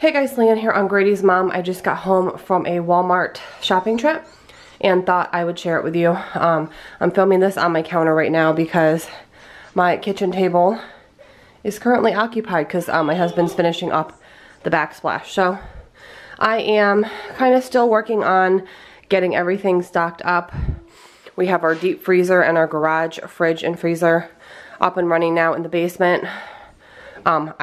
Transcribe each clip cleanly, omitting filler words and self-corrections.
Hey guys, Leanne here on Grady's Mom. I just got home from a Walmart shopping trip and thought I would share it with you. I'm filming this on my counter right now because my kitchen table is currently occupied because my husband's finishing up the backsplash. So I am kind of still working on getting everything stocked up. We have our deep freezer and our garage fridge and freezer up and running now in the basement.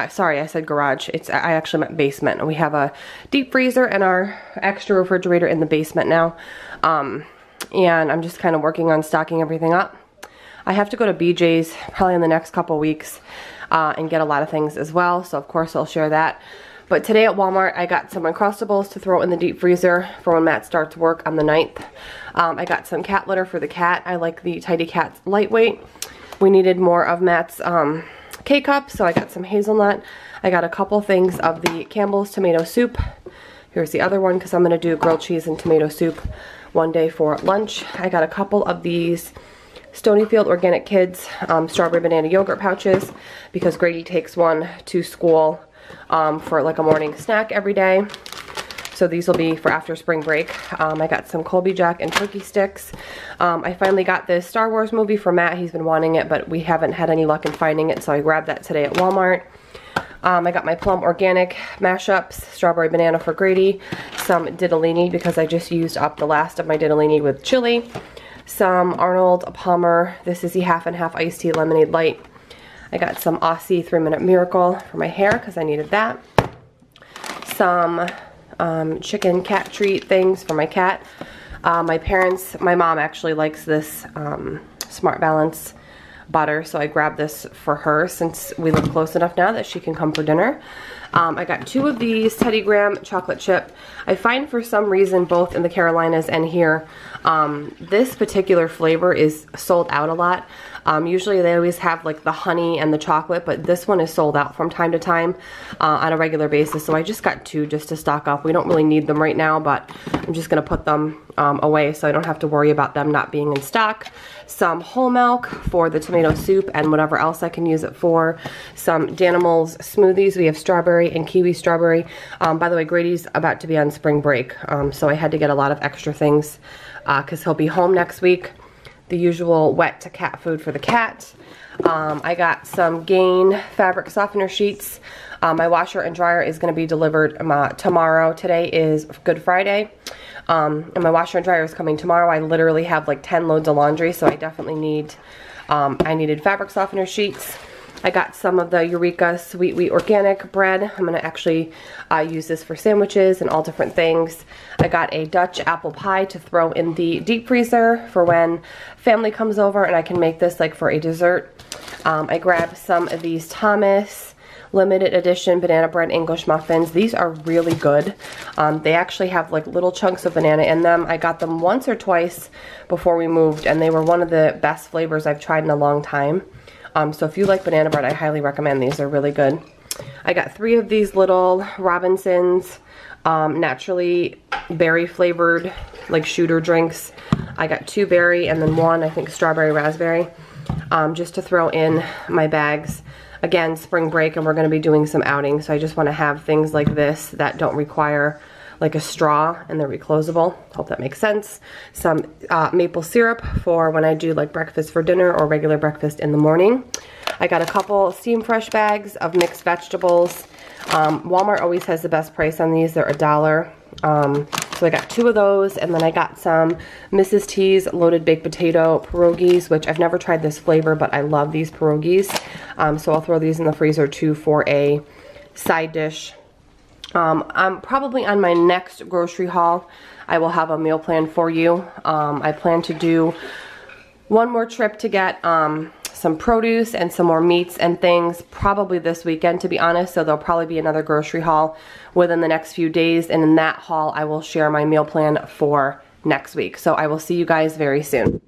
Sorry, I said garage. I actually meant basement. We have a deep freezer and our extra refrigerator in the basement now. And I'm just kind of working on stocking everything up. I have to go to BJ's probably in the next couple weeks and get a lot of things as well. So of course I'll share that. But today at Walmart, I got some Uncrustables to throw in the deep freezer for when Matt starts work on the 9th. I got some cat litter for the cat. I like the Tidy Cats lightweight. We needed more of Matt's K-cup, so I got some hazelnut. I got a couple things of the Campbell's tomato soup. Here's the other one because I'm going to do grilled cheese and tomato soup one day for lunch. I got a couple of these Stonyfield Organic Kids strawberry banana yogurt pouches because Grady takes one to school for like a morning snack every day. So these will be for after spring break. I got some Colby Jack and turkey sticks. I finally got this Star Wars movie for Matt. He's been wanting it, but we haven't had any luck in finding it, so I grabbed that today at Walmart. I got my Plum Organic mashups, strawberry banana for Grady, some ditalini because I just used up the last of my ditalini with chili, some Arnold Palmer, this is the half and half iced tea lemonade light. I got some Aussie 3-Minute Miracle for my hair because I needed that. Some chicken cat treat things for my cat. My mom actually likes this Smart Balance butter, so I grabbed this for her since we live close enough now that she can come for dinner. I got 2 of these Teddy Graham chocolate chip. I find for some reason both in the Carolinas and here this particular flavor is sold out a lot. Usually they always have like the honey and the chocolate, but this one is sold out from time to time on a regular basis. So I just got 2 just to stock up. We don't really need them right now, but I'm just gonna put them away so I don't have to worry about them not being in stock. Some whole milk for the tomato soup and whatever else I can use it for. Some Danimals smoothies. We have strawberry and kiwi strawberry. By the way, Grady's about to be on spring break, so I had to get a lot of extra things because he'll be home next week. The usual wet cat food for the cat. I got some Gain fabric softener sheets. My washer and dryer is going to be delivered tomorrow. Today is Good Friday. And my washer and dryer is coming tomorrow. I literally have like 10 loads of laundry, so I definitely need, I needed fabric softener sheets. I got some of the Eureka Sweet Wheat Organic bread. I'm going to actually use this for sandwiches and all different things. I got a Dutch apple pie to throw in the deep freezer for when family comes over and I can make this like for a dessert. I grabbed some of these Thomas limited edition banana bread English muffins. These are really good. They actually have like little chunks of banana in them. I got them once or twice before we moved and they were one of the best flavors I've tried in a long time. So if you like banana bread, I highly recommend these. They're really good. I got 3 of these little Robinsons naturally berry flavored like shooter drinks. I got 2 berry and then 1 I think strawberry raspberry just to throw in my bags. Again, spring break and we're going to be doing some outings, so I just want to have things like this that don't require like a straw and they're reclosable. Hope that makes sense. Some maple syrup for when I do like breakfast for dinner or regular breakfast in the morning. I got a couple Steam Fresh bags of mixed vegetables. Walmart always has the best price on these. They're $1. So I got 2 of those, and then I got some Mrs. T's loaded baked potato pierogies, which I've never tried this flavor, but I love these pierogies. So I'll throw these in the freezer too for a side dish. I'm probably on my next grocery haul. I will have a meal plan for you. I plan to do one more trip to get some produce and some more meats and things probably this weekend, to be honest. So there'll probably be another grocery haul within the next few days. And in that haul, I will share my meal plan for next week. So I will see you guys very soon.